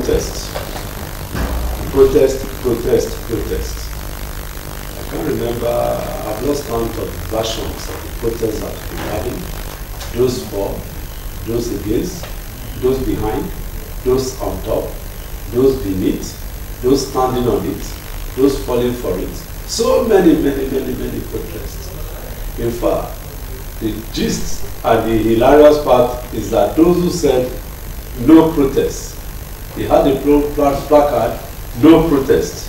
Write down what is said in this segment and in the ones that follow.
protest. Protest, protest, protest. I can't remember, I've lost count of versions of the protests that we've been having. Those for, those against, those behind, those on top, those beneath, those standing on it, those falling for it. So many protests. In fact, the gist and the hilarious part is that those who said no protest, they had a placard, no protest.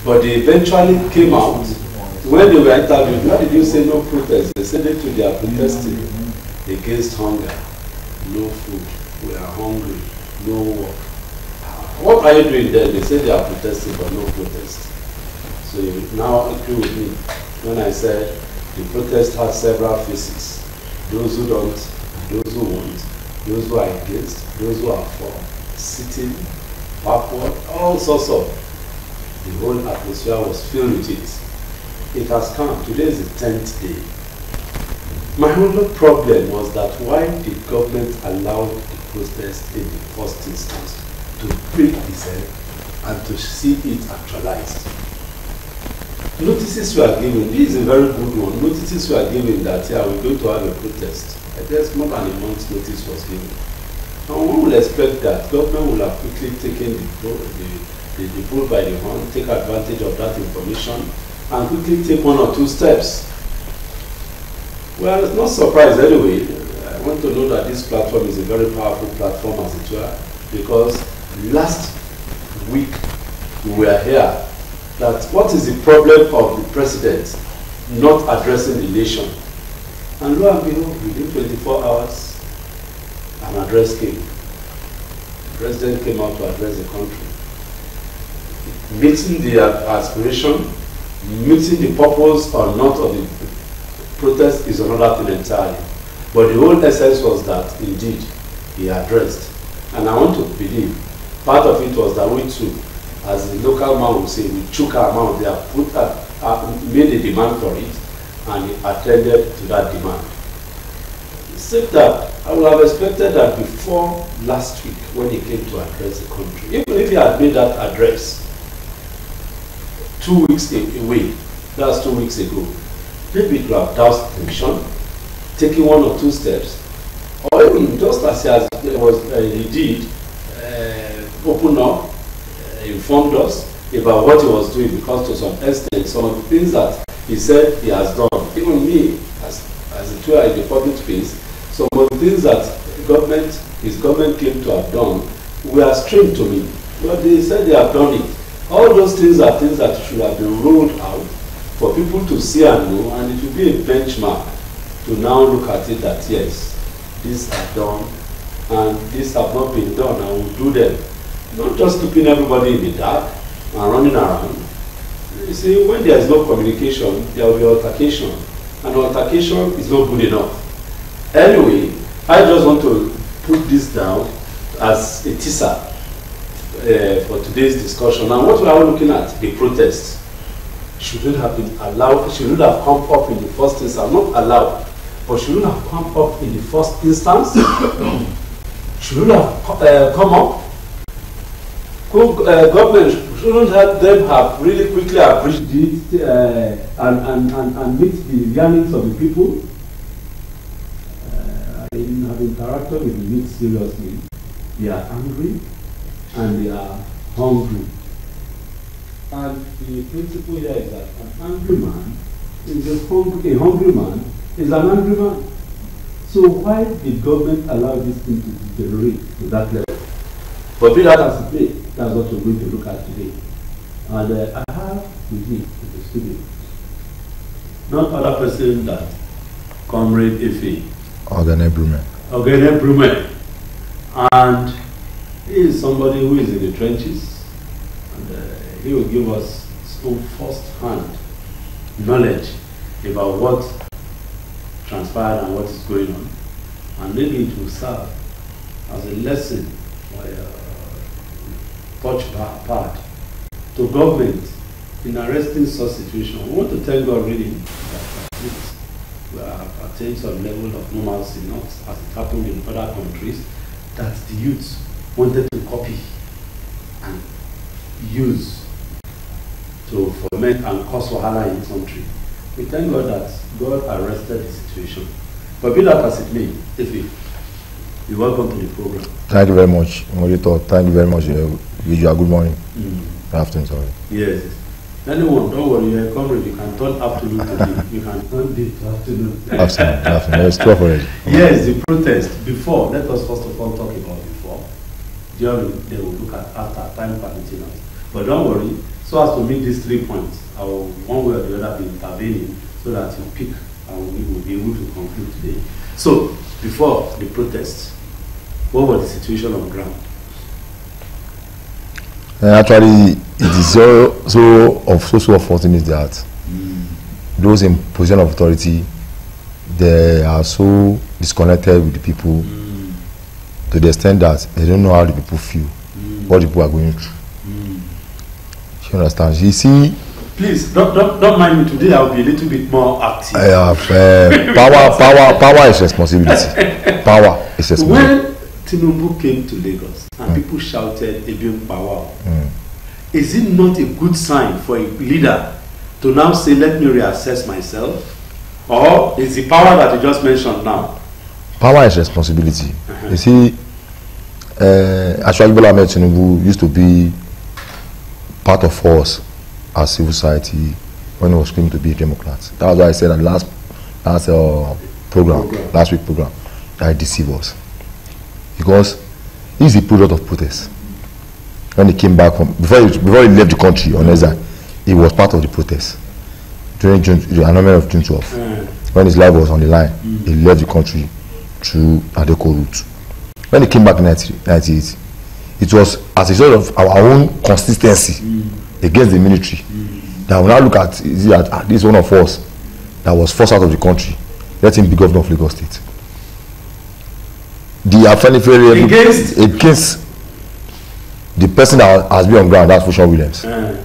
But they eventually came out. When they were interviewed, why did you say no protest? They said it to their protesting against hunger. No food, we are hungry, no work. What are you doing then? They say they are protesting, but no protest. So you now agree with me when I said the protest has several faces. Those who don't, those who want, those who are against, those who are for, sitting, backward, all sorts of. The whole atmosphere was filled with it. It has come. Today is the 10th day. My only problem was that why the government allowed the protest in the first instance to break itself and to see it actualized. Notices were given. This is a very good one. Notices were given that yeah, we're going to have a protest. I guess more than a month's notice was given. And one will expect that government will have quickly taken the bull by the horn, take advantage of that information, and quickly take one or two steps. Well, it's not surprised anyway. I want to know that this platform is a very powerful platform as it were, because last week we were here that what is the problem of the president not addressing the nation? And lo and behold, within 24 hours, an address came. The president came out to address the country. Meeting the aspiration, meeting the purpose or not of the protest is another thing entirely. But the whole essence was that indeed he addressed. And I want to believe part of it was that we too, as the local man would say, we took our mouth there, made a demand for it, and he attended to that demand. Except that I would have expected that before last week when he came to address the country, even if he had made that address 2 weeks away, that's 2 weeks ago, maybe it would have doused the mission, taking 1 or 2 steps, or even just as he did, open up, informed us about what he was doing, because to some extent, some of the things that he said he has done, even me, as it were in the public space, some of the things that his government claimed to have done were strange to me. But they said they have done it. All those things are things that should have been rolled out for people to see and know, and it will be a benchmark to now look at it that yes, these are done, and these have not been done, and we'll do them. Not just keeping everybody in the dark and running around. You see, when there is no communication, there will be altercation, and altercation is not good enough. Anyway, I just want to put this down as a teaser for today's discussion. And what we are looking at, the protests, shouldn't have been allowed, shouldn't have come up in the first instance, not allowed, but shouldn't have come up in the first instance, shouldn't have come up. Government shouldn't have them have really quickly appreciated it and meet the yearnings of the people. I have interacted with the youth seriously. They are angry and they are hungry. And the principle here is that an angry man is a hungry man is an angry man. So why did government allow this thing to deteriorate to that level? But be that as it may, that's what we're going to look at today. And I have with me in the studio not other person than Comrade Efe. Ogene Brume. Ogene Brume. And he is somebody who is in the trenches, and he will give us some first-hand knowledge about what transpired and what is going on. And maybe it will serve as a lesson or a touch pad to government in arresting such situations. We want to thank God really that we have attained some level of normalcy, not as it happened in other countries, that the youth wanted to copy used to foment and cause wahala in the country. We thank God that God arrested the situation. But be that as it may, Efe, you're welcome to the program. Thank you very much, Monitor. Thank you very much, Visual. Good morning. Good afternoon, sorry. Yes. Anyone, don't worry, you're a comrade. You can turn afternoon to day. You can turn day to afternoon. Afternoon. It's 12 already. Yes, the protest. Before, let us first of all talk about before. During, they will look at after, time permitting us. But don't worry, so as to make these 3 points, I will one way or the other be intervening so that you pick and we will be able to conclude today. So, before the protest, what was the situation on the ground? Actually, it is so unfortunate that those in position of authority, they are so disconnected with the people to the extent that they don't know how the people feel, what the people are going through. You understand? You see. Please don't mind me today. I'll be a little bit more active. Power is responsibility. Power is responsibility. When Tinubu came to Lagos and people shouted Ebiun power, is it not a good sign for a leader to now say, let me reassess myself? Or is the power that you just mentioned now? Power is responsibility. You see, actually, Bola Ahmed Tinubu used to be part of us as civil society when he was claiming to be a Democrat. That was why I said that last week program, that he deceived us. Because he's a product of protest. When he came back from, before he left the country on exile, he was part of the protest. During the annulment of June 12, when his life was on the line, he left the country through Adeko route. When he came back in 1998, it was as a result of our own consistency against the military that we now look at this one of us that was forced out of the country, let him be governor of Lagos State. The Afenifere against the person that has been on ground, that's Fusion Williams. The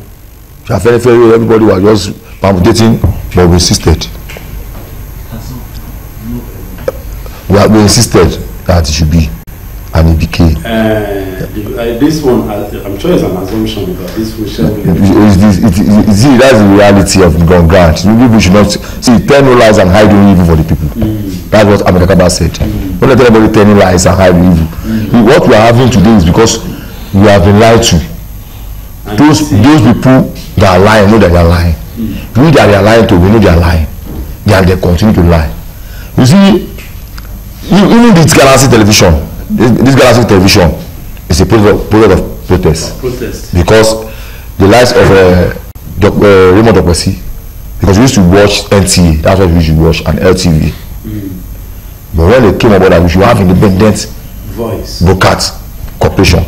Afenifere, everybody was just palpitating, but we insisted. We insisted that it should be, and it became. This one, I'm sure it's an assumption, but this Fusion Williams. That's the reality of the ground. People should not tell no lies and hide no evil for the people. That's what Abedakaba said. Don't let anybody tell no lies and hide evil. What we are having today is because we have been lied to. Those people that are lying know that they are lying. We that they are lying to, we know they are lying. And they continue to lie. You see, even this Galaxy television, is a product of protest. Because the lies of Raymond Okwesi, because we used to watch NTA, that's what we used to watch, and LTV. But when they came about that we should have independent voice, broadcast corporation,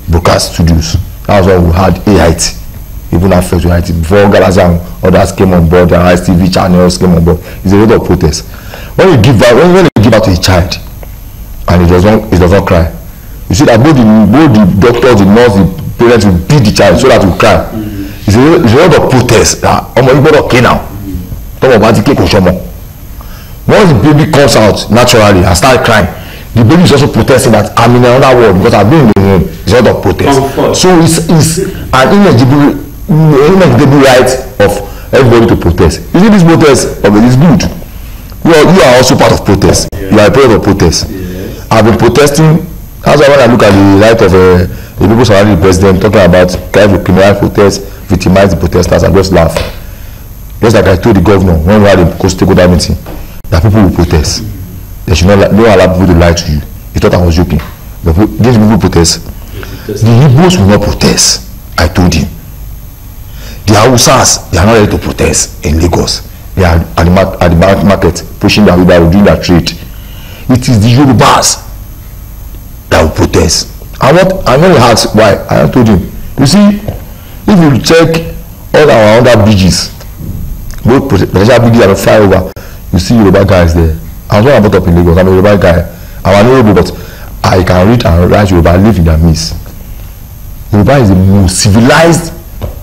broadcast studios, that was when we had AIT, even at first we had it before Galaxy and others came on board, and ITV channels came on board. It's a lot of protest. When you give out to a child and it does not cry, you see that both the doctors, the nurse, the parents will beat the child so that will cry. It's a lot of protest. Okay now. Once the baby comes out naturally and starts crying, the baby is also protesting that I'm in another world because I've been in the room. It's a lot of protest. So it's an ineligible right of everybody to protest. You see, this protest is good. You are also part of protest. You are a part of protest. I've been protesting. That's why when I look at the right of the people surrounding the president talking about kind of criminal protest, victimize the protesters, I just laugh. Just like I told the governor when we had a stakeholder meeting that people will protest. They should not allow people to lie to you. He thought I was joking. But these people protest. The Igbos will not protest. I told him. The Hausas, they are not ready to protest in Lagos. They are at the market pushing their wheelbarrow, doing their trade. It is the Yorubas that will protest. And when he asked why, I told him, you see, if you check all our under bridges, both potential bridges and flyover, you see Yoruba guys there. I was not brought up in Lagos. I'm a Yoruba guy. I'm an Yoruba, but I can read and write Yoruba. I live in their midst. Yoruba is the most civilized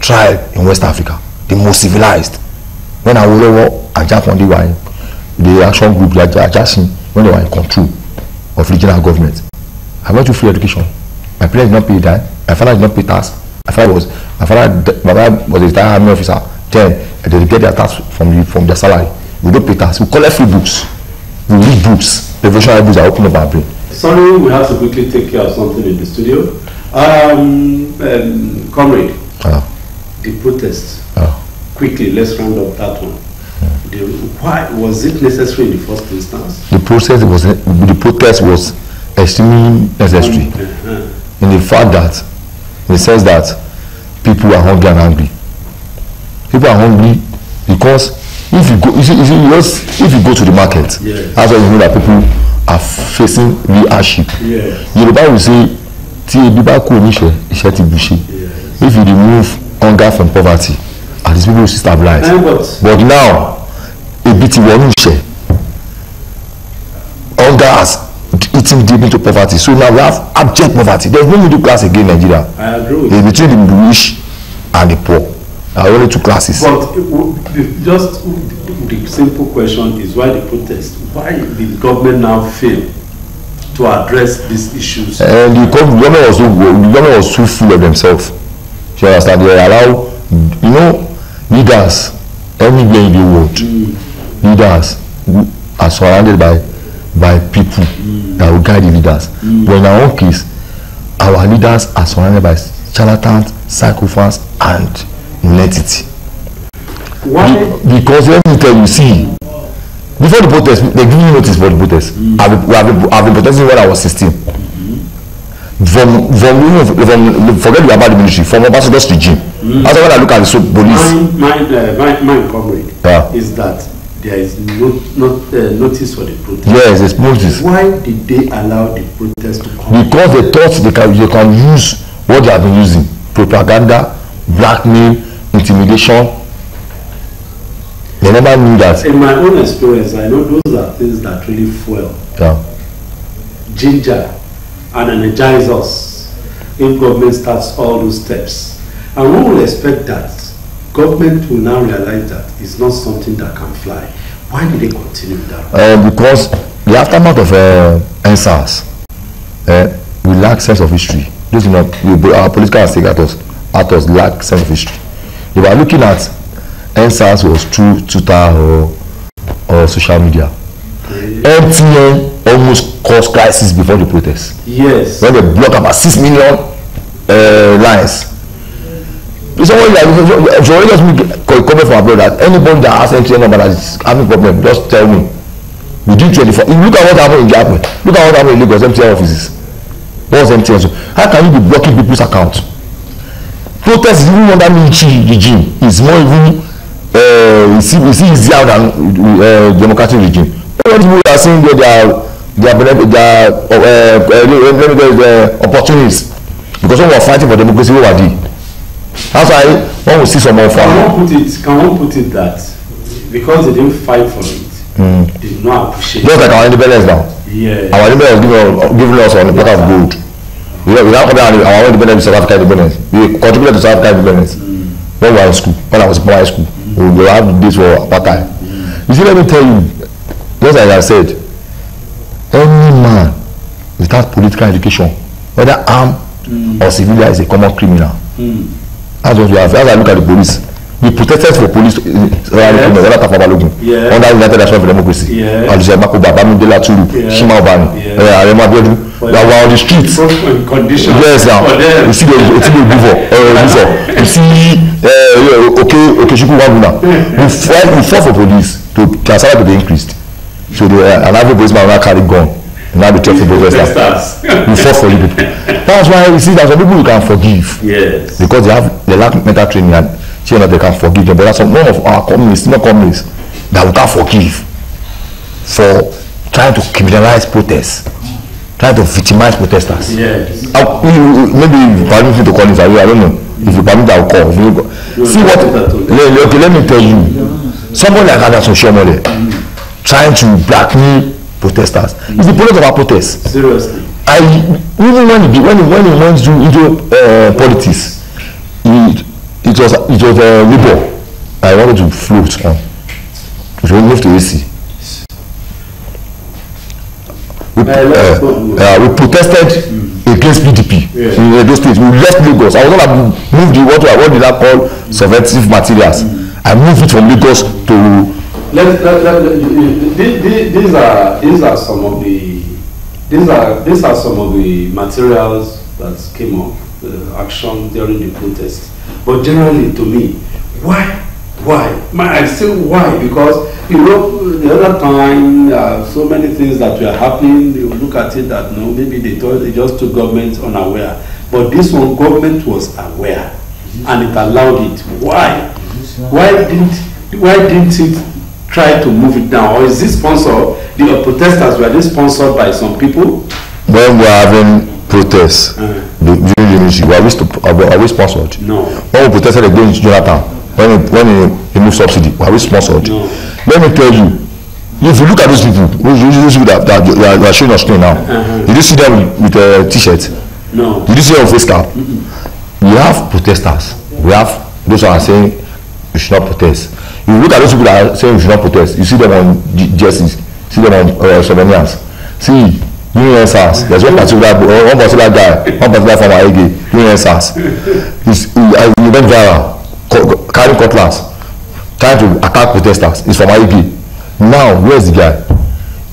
tribe in West Africa. The most civilized. When I was and Jack Monday were in the action group, like Jackson, when they were in control of regional government, I went to free education. My parents did not pay that. My father did not pay tax. My father was a retired army officer. Then they get their tax from their salary. We don't pay tax. We collect free books. We read books. Revolutionary books that open up our brain. Sorry, we have to quickly take care of something in the studio. Comrade, the protest. Quickly, let's round up that one. Why was it necessary in the first instance? The protest was extremely necessary in the fact that, in the sense that people are hungry and angry. People are hungry because if you go, if you go to the market, yes, that's why you know that people are facing real hardship. Yes. Yoruba will say, if you remove hunger from poverty, and these people will stabilize. But now, a bit hunger has eaten deep into poverty. So now we have abject poverty. There's no middle class again in Nigeria. I agree. It's between the rich and the poor. There are only two classes. But just the simple question is why the protest? Why did the government now fail to address these issues? And the government was too full of themselves. You understand? They allow, leaders anywhere in the world. Leaders are surrounded by people that will guide the leaders. But in our own case, our leaders are surrounded by charlatans, psychopaths, and entity. Why? Because let me tell you, see, before the protest, they give me notice for the protest. I've been protesting when I was 16. Forget about the military, from Ambassador's regime. That's when I look at the police. My comrade is that there is notice for the protest. Yes, there's notice. Why did they allow the protest to come? Because they thought they can use what they have been using: propaganda, blackmail, intimidation. They never knew that. In my own experience, I know those are things that really fuel, ginger, and energize us if government starts all those steps. And we will expect that government will now realize that it's not something that can fly. Why did they continue that? Because the aftermath of NSAS, we lack sense of history. Those our political stakeholders lack sense of history. They were looking at NSAS was through Twitter or social media. MTN almost caused crisis before the protest. Yes. When they blocked about 6 million lines. Someone like just comment from abroad that anybody that has MTN number that is having problem, just tell me. Within 24. Look at what happened in Japan. Look at what happened in Lagos MTN offices. What was MTN? So how can you be blocking people's accounts? Protest is even under military regime. It's more even easier than democratic regime. All people are saying their opportunities because when we are fighting for democracy, what are they? That's why when we see some of can one put it that because they didn't fight for it, they did not appreciate just like our independence now. Yeah. Our independence giving us on the platter of gold. Without comparing our own independence with South African independence, we contributed to South African independence when we were in school, when I was in primary school. We have this for apartheid. You see, let me tell you, just like I said, any man without political education, whether armed or civilian, is a common criminal. That's what we have. As I look at the police, we protested for police under United Nations for Democracy. And Shima Obani, Arema Abiodun. They were on the streets. Yes, now you see the you see Okechukwu Waguna. We fought for police to salary to be increased. So an average policeman will not carry gun. Now the traffic protesters. We fought for you people. That's why you see that some people you can forgive. Yes. Because they lack mental training and they can forgive them. But there's some of our communists, not communists, that we can't forgive for trying to criminalize protests, trying to victimize protesters. Yes. Maybe you permit me to call it, I don't know. If you permit, I'll call. See what? Okay, let me tell you. Someone like Anderson Shomole trying to blackmail protesters. It's the product of our protest. Seriously. Even when he went into politics, it was Labour I wanted to float on. We moved to AC. We protested against PDP in Edo State. We left Lagos. I was not moved the what did I call subversive materials. I moved it from Lagos to. These are some of the materials that came up, the action during the protest. But generally, to me, why? I say why, because you know the other time so many things that were happening. You look at it that no, maybe they just took government unaware, but this one government was aware, and it allowed it. Why? Why didn't it try to move it down? Or is this sponsored? The protesters, were they sponsored by some people? When we are having protests during the ministry, are we sponsored? No. When we protested against Jonathan, when he moved subsidy, are we sponsored? No. Let me tell you, if you look at those people, that you are showing on screen now, did you see them with a t-shirt? No. Did you see them with face cap? We have protesters. We have those who are saying we should not protest. If you look at those people that are saying we should not protest, you see them on jerseys, see them on souvenirs. See, UNSAS, there's one particular guy, one particular from AG, UNSAS. He went viral, carrying cutlass, trying to attack protesters. He's from AG. Now, where's the guy?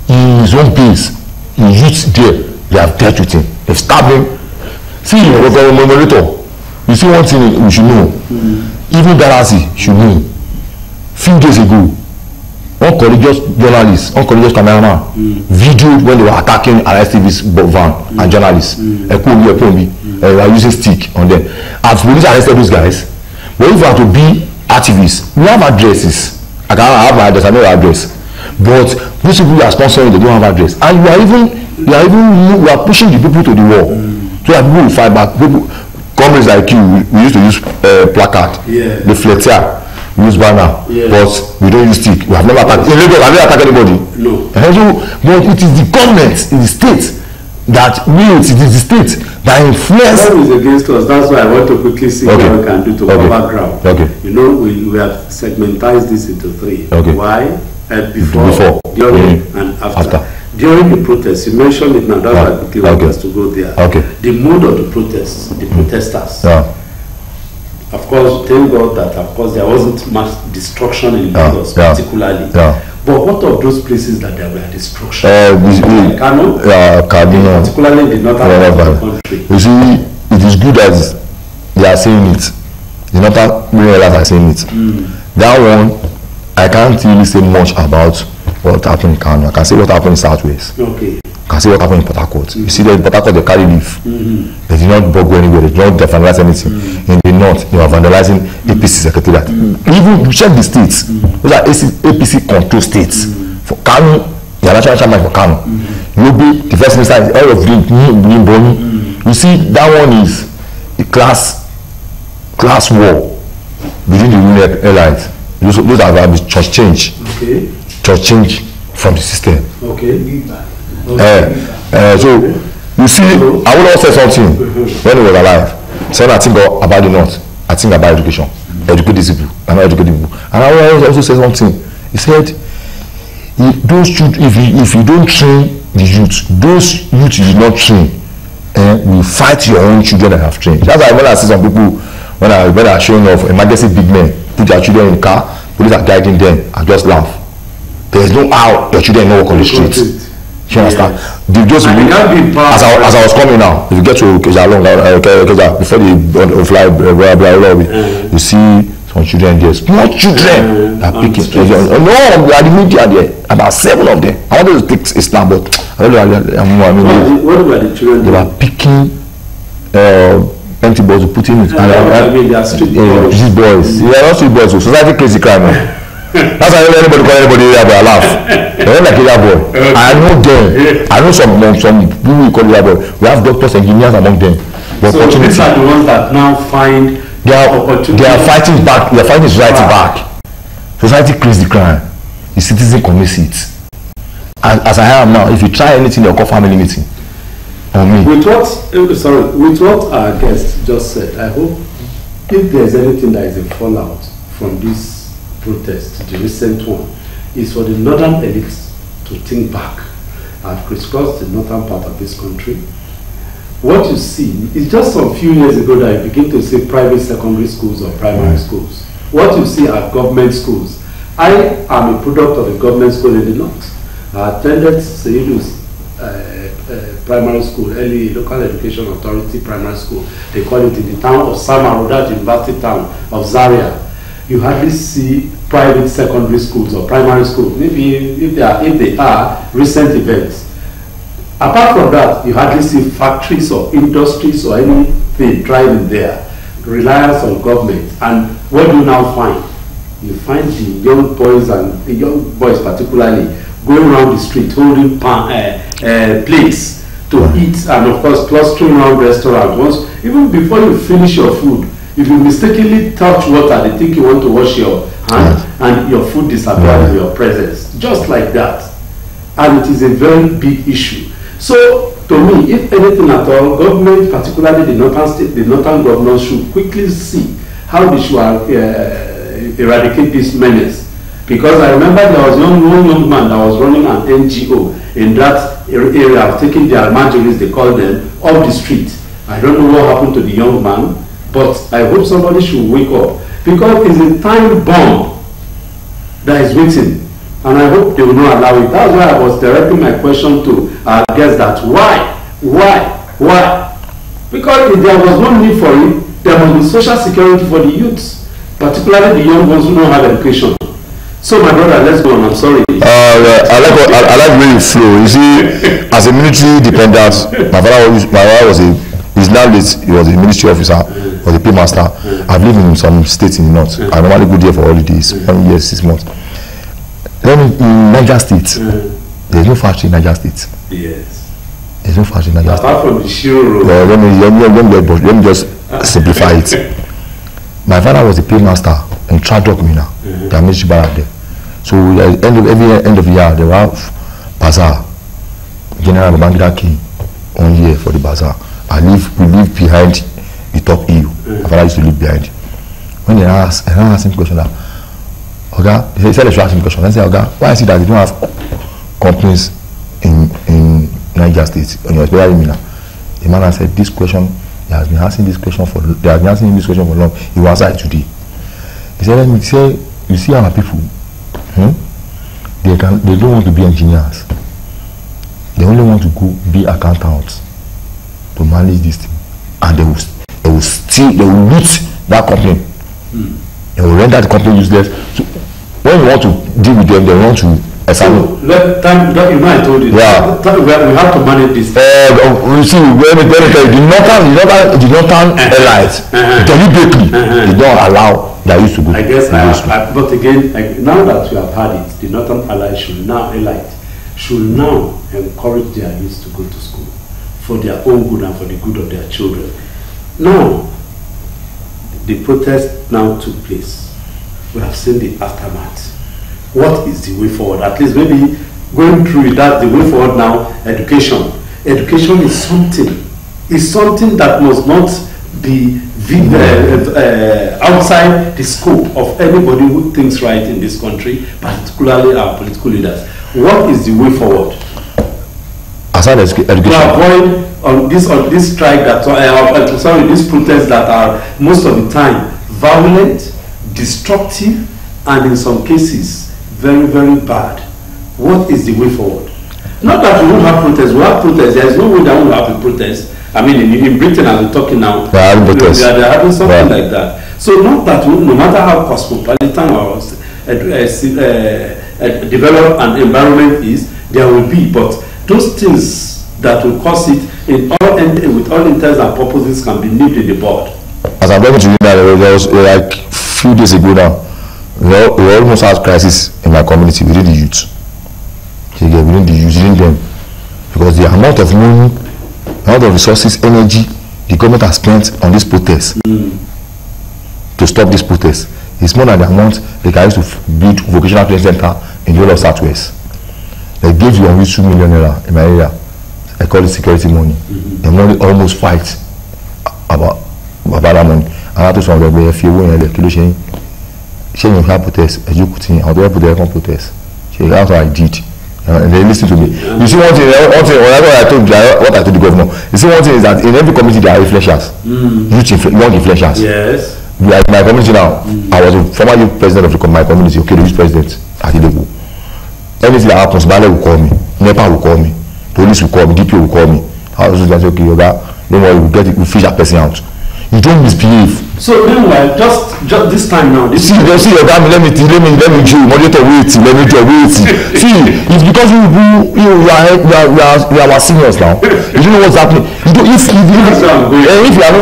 In his own place, he used there, they have dealt with him. They've stabbed him. See, moderator, you see one thing you should know. Even Darasi should know. Few days ago, one courageous journalist, one courageous cameraman, videoed when they were attacking RSTV's van and journalists. They were using stick on them. As police arrested those guys, but if you have to be activists, we have addresses. I have my address, I know your address. But those people you are sponsoring, they don't have address. And you are pushing the people to the wall. So that people will fight back. People, companies like you, we used to use placard, the flexier. We use banner, but we don't use stick. We have never attacked. In Lagos, have never attacked anybody. No. But it is the government in the state that wills. It is the state that influence. That is against us. That's why I want to quickly see what we can do to cover ground. Okay. You know, we have segmentized this into three. Okay. Why? Before, during, and after. During the protest, you mentioned it now. That's why I quickly want us to go there. Okay. The mood of the protests, the protesters. Yeah. Of course, thank God that there wasn't much destruction in Lagos, particularly. Yeah. But what of those places that there were destruction? Kano? Kaduna. Particularly in the northern part of the country. You see, it is good as they are saying it. The northern areas are saying it. That one, I can't really say much about what happened in Kano. I can say what happened in Southwest. Okay. I can say what happened in Port Harcourt. You see that in Port Harcourt they carry leaf. They did not go anywhere. They did not vandalize anything. In the north, they were vandalizing APC secretariat. Even check the states. Those are APC control states. For Kano, the national chairman for Kano. Yobe, the first minister is all of Boni. You see, that one is a class war within the Union Airlines. Those are church change. Okay. Church change from the system. Okay. So you see, I would also say something when he was alive. Saying I think about the north, I think about education, educate these people, and not educate people. And I would also say something. He said, if you don't train the youth, those youth you did not train, will fight your own children that have trained. That's why when I see some people when I are showing off emergency big men put their children in the car, police are guiding them, I just laugh. There is no how your children no walk on the streets. You understand? They just as I was coming now, if you get to Keja before they fly you see some children there, small children are picking. No, we are the media there, about 7 of them. I wanted to take a snap, but what were the children? They were picking empty balls, putting it. They are street boys. These boys, they are not street boys. Society crazy crime. That's why anybody call anybody area boy, I laugh. They're not like area boy. Okay. I know them. I know some people we call area boy. We have doctors, engineers among them. But so these are the ones that now find they are fighting back. They are fighting society back. Society crazy crime. The citizen commits it. And as I am now, if you try anything, they'll call family meeting on me. With what our guest just said, I hope if there's anything that is a fallout from this protest, the recent one, is for the northern elites to think back. I've crisscrossed the northern part of this country. what you see is just some few years ago that you begin to see private secondary schools or primary schools. What you see are government schools. I am a product of a government school in the north. I attended Seidu's primary school, early local education authority primary school. They call it in the town of Samaru, that university town of Zaria. You hardly see private secondary schools or primary schools. Maybe if they are recent events. Apart from that, you hardly see factories or industries or anything thriving there. Reliance on government. And what do you now find? You find the young boys, and the young boys particularly, going around the street holding plates to eat, and of course clustering around restaurants. Once, even before you finish your food, if you mistakenly touch water, they think you want to wash your hand, and your food disappears in your presence. Just like that. And it is a very big issue. So, to me, if anything at all, government, particularly the northern state, the northern governors, should quickly see how they should eradicate this menace. Because I remember there was one young man that was running an NGO in that area, taking the Almajiris, they call them, off the street. I don't know what happened to the young man, but I hope somebody should wake up. Because it's a time bomb that is waiting. And I hope they will not allow it. That's why I was directing my question to our guests that why? Because if there was no need for it, there must be social security for the youths, particularly the young ones who don't have education. So my brother, let's go on. I'm sorry. I like the way you flow. You see, as a military dependent, my father was he's now late. He was a military officer, was a paymaster. I've lived in some states in the north. I normally go there for holidays, 1 year, 6 months. Then in Niger State, there's no factory in Niger State. Yes. There's no factory in Niger State. Apart from the Shiro Road. Let me just simplify it. My father was a paymaster in Tradok Mina. They are military barrack there. So every end of the year, they will have bazaar. General Babangida came 1 year for the bazaar. We live behind the top hill. My father used to live behind. When I asked him question that, Oga, he said they should ask him question. I said, Oga, why is it that they don't have companies in Niger State, especially in Mina? The man said, this question, he has been asking this question for long. He will answer it today. He said, let me say, you see our people, they don't want to be engineers. They only want to go be accountants to manage this thing, and they will loot that company. They will render the company useless. So when you want to deal with them, they want to examine. I told you. Yeah. We have to manage this. You see, let me tell you, the northern allies, deliberately, they don't allow their youth to go. I guess, but again, now that you have had it, the northern allies should now encourage their youth to go to school for their own good and for the good of their children. Now, the protest now took place. We have seen the aftermath. What is the way forward? At least maybe going through that, the way forward now, education. Education is something that must not be outside the scope of anybody who thinks right in this country, particularly our political leaders. What is the way forward? Aside education. To avoid on this strike these protests that are most of the time violent, destructive, and in some cases very, very bad. What is the way forward? Not that we won't have protests. We have protests. There is no way that we will have a protest. I mean, in Britain, as we're talking now, they're having something like that. So not that no matter how cosmopolitan or developed an environment is, there will be, but those things that will cause it with all intents and purposes can be nipped in the bud. As I'm talking to you now, there was like a few days ago now, we almost had crisis in my community within the youth. Within them, because the amount of money, amount of resources, energy the government has spent on this protest to stop this protest is more than the amount they can use to build vocational training center in the whole of Southwest. They gave you only 2 million naira in my area. I call it security money. They money almost fight about that money. And I told someone that if you win the kilo she have protest, as you could see, how do I put the protest? That's what I did. And they listen to me. You see one thing, what I told the governor. You see one thing is that in every community there are influencers, young influencers. Yes. Like my community now, I was a former youth president of my community, okay, the youth president at Ilebu. Anything that happens, Bale will call me, NEPA will call me, police will call me, DPO will call me. I was just like, okay, Yoga, don't worry, we'll fish that person out. You don't misbehave. So meanwhile, just this time now, this see Yoga, let me do monitor wait. See, it's because you are our seniors now. You don't know what's happening. You don't if you are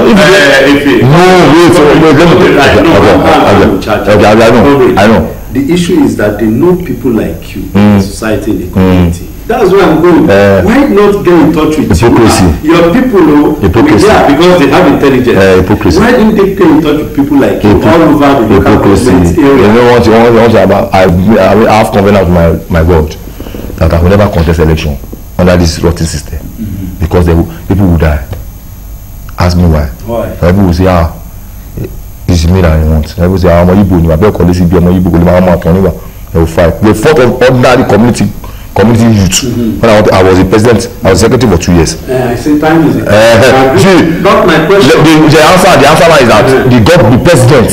I know. The issue is that they know people like you in the society, in the community. That's where I'm going. Why not get in touch with hypocrisy? Your people, hypocrisy. Yeah, because they have intelligence. Hypocrisy. Why didn't they get in touch with people like you all over the local government area? You know what I have covenant with my God that I will never contest election under this rotten system because people will die. Ask me why. People will say, it's me that I want. People will say, I'm a Igbo, I'm a Igbo, they will fight. They fought of ordinary community youth. When I was a president, I was secretary for 2 years. I say time is not my question. The answer is that the president,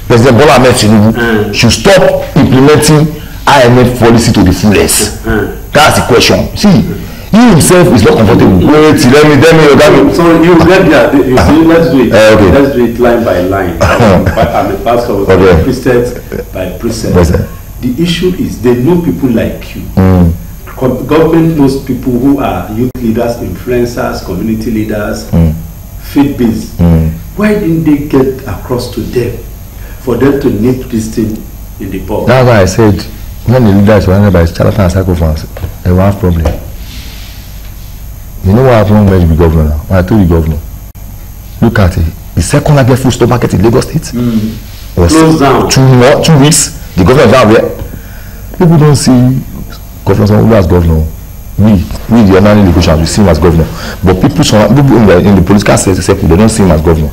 President Bola Ahmed Tinubu, should stop implementing IMF policy to the fullest. That's the question. See, he himself is not comfortable. Wait, let me. Sorry, you get there. You see, let's do it. Okay. Let's do it line by line. I'm a pastor, precept by precept. The issue is they know people like you. Government knows people who are youth leaders, influencers, community leaders, faith-based. Why didn't they get across to them for them to nip this thing in the bud? That's why I said when the leaders were by charlatan and sacrifice, they will have problem. You know what happened when the governor now? When I told the governor, look at it. The second largest food store market in Lagos State was closed down. 2 weeks. The governor is down there. People don't see governor Sanwo-Olu as governor. We the ordinary negotiators, we see him as governor. But people in the political circle, they don't see him as governor.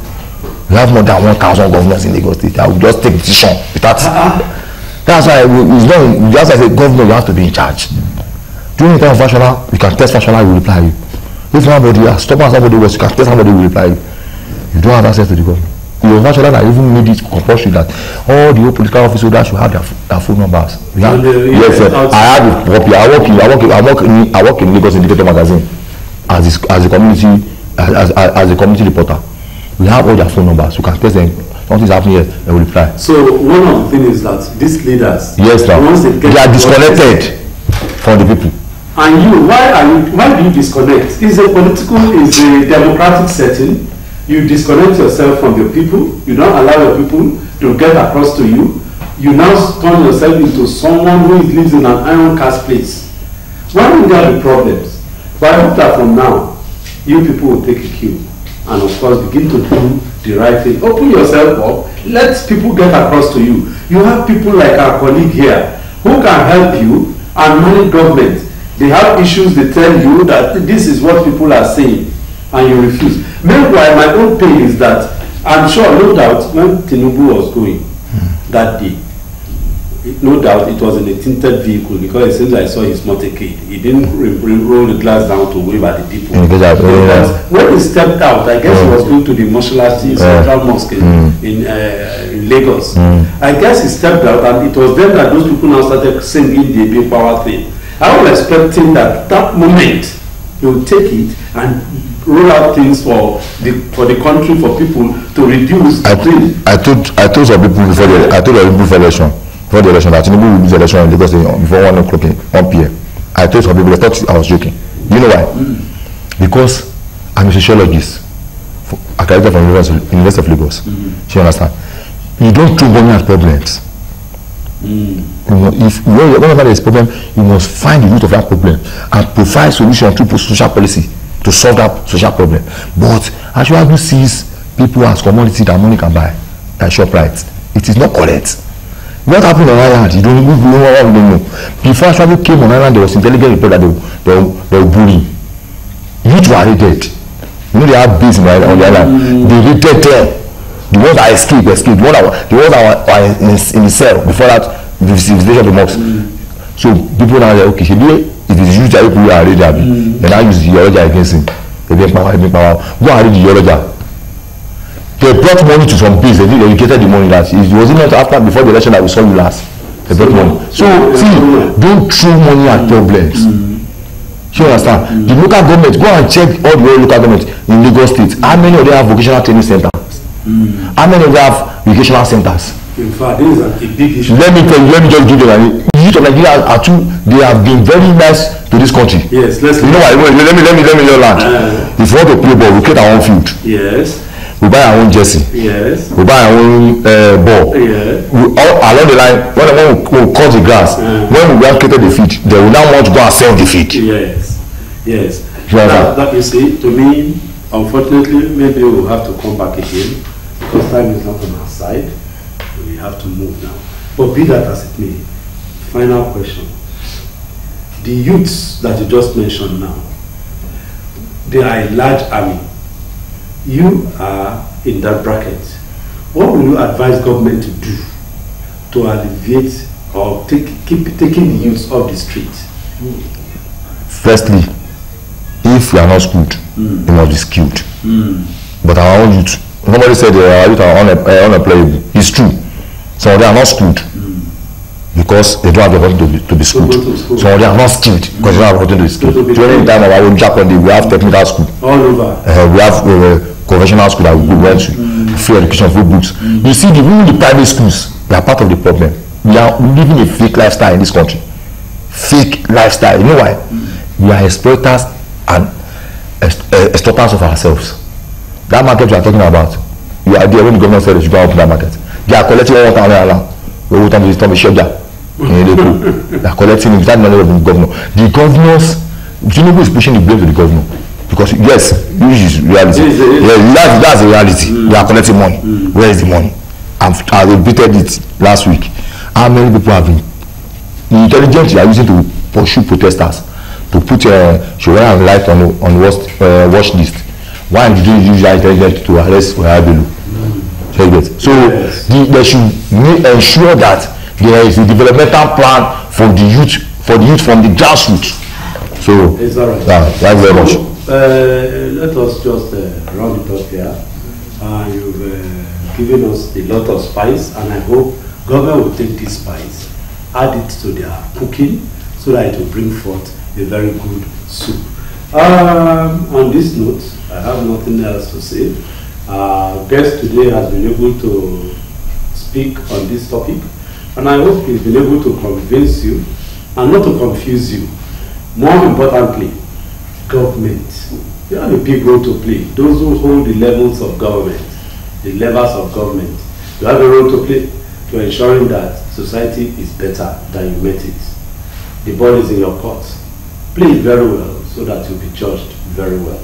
We have more than 1,000 governors in Lagos State. I will just take decision without. That's why it's not just as a governor, you have to be in charge. During the time of Fashola, you can test Fashola, he will reply you. If somebody has stopped somebody was, you can test somebody, will reply you. You don't have access to the governor. The Fashola that even made it compulsory that all the political officers should have their phone numbers. Yes, I have a copy. I work in Lagos Indicator magazine as a community reporter. We have all their phone numbers. You can test them. Something's happening here, they will reply. So one of the things is that these leaders, yes, they are disconnected from the people. And you, why do you disconnect? It's a democratic setting. You disconnect yourself from your people. You don't allow your people to get across to you. You now turn yourself into someone who lives in an iron cast place. Why don't there be problems? But I hope that from now, you people will take a cue and of course begin to do the right thing. Open yourself up. Let people get across to you. You have people like our colleague here who can help you and manage government. They have issues, they tell you that this is what people are saying and you refuse. Meanwhile, my own pain is that I'm sure, no doubt, when Tinubu was going that day, no doubt it was in a tinted vehicle because it seems like I saw his motorcade. He didn't roll the glass down to wave at the people. When he stepped out, I guess he was going to the Moshalasi Central Mosque in Lagos. I guess he stepped out and it was then that those people now started singing the big power thing. I was expecting that moment he would take it and roll out things for the country, for people to reduce. I told some people before the election that Tinubu will lose the election in Lagos before 1 p.m. I told some people, they thought I was joking. You know why? Because I'm a sociologist. I graduated from University of Lagos. Do you understand? You don't treat government as problems. Whenever there is a problem, you must find the root of that problem and provide solution through social policy to solve that social problem. But actually sees people as commodity that money can buy, like ShopRite. It is not correct. What happened on Ireland? You don't know. Before Ashwabi came on Ireland, there was intelligent report that they were bullying. Youth were raided. You know they have base on the island. They raided them. The ones that escaped. The ones that were in the cell before that the visitation of the mosque. So people now say, okay, it is used that people are ready, and I use the Yoruba against him. Go and read the Yoruba. They brought money to some place, they educated the money that it was not after before the election that we saw you last. They brought money. So see, don't throw money at problems. You understand? The local government, go and check all the local government in Lagos State. How many of them have vocational training centers? How many of them have educational centers? In fact, this is a big issue. Let me just give you an youth of Nigeria are too. They have been very nice to this country. Yes, let's. You know why? Let me your land. If you want to play ball, we create our own field. Yes. We buy our own jersey. Yes. We buy our own ball. Yeah. Along the line, when we cut the grass, when we have created the field, they will now want to go and sell the field. Yes. Yes. That you see, to me, unfortunately, maybe we'll have to come back again because time is not on our side. We have to move now. But be that as it may, final question. The youths that you just mentioned now, they are a large army. You are in that bracket. What will you advise government to do to alleviate or keep taking the youths off the street? Firstly, if you are not schooled, you must be skilled. But our own youth, nobody said our youth are unemployable. It's true. So they are not schooled because they don't have the opportunity to be schooled. So they are not skilled because they don't have the opportunity to be skilled. During the time of our own Japan, we have technical school. All over. We have conventional school that we went to, free education, free books. You see, even the private schools, they are part of the problem. We are living a fake lifestyle in this country. Fake lifestyle. You know why? We are exploiters and extorters of ourselves. That market you are talking about, you are there when the government said that you go open that market. They are collecting all $1,000. We will tell you to shop there. They are collecting without money of the governor. The governors, do you know who is pushing the blame to the governor? Because yes, this is reality. That's the reality. We are collecting money. Where is the money? I repeated it last week. How many people have been? The intelligence you are using to pursue protesters, to put Shawara and Light on watch list. Why did you use that intelligence to arrest Oyabelu? So they should ensure that there is a developmental plan for the youth from the grassroots. So it's all right. Thank you very much. Let us just round it up here. You've given us a lot of spice, and I hope government will take this spice, add it to their cooking, so that it will bring forth a very good soup. On this note, I have nothing else to say. Our guest today has been able to speak on this topic, and I hope he's been able to convince you and not to confuse you. More importantly, government. You have a big role to play. Those who hold the levels of government, you have a role to play to ensuring that society is better than you met it. The ball is in your court. Play it very well so that you'll be judged very well.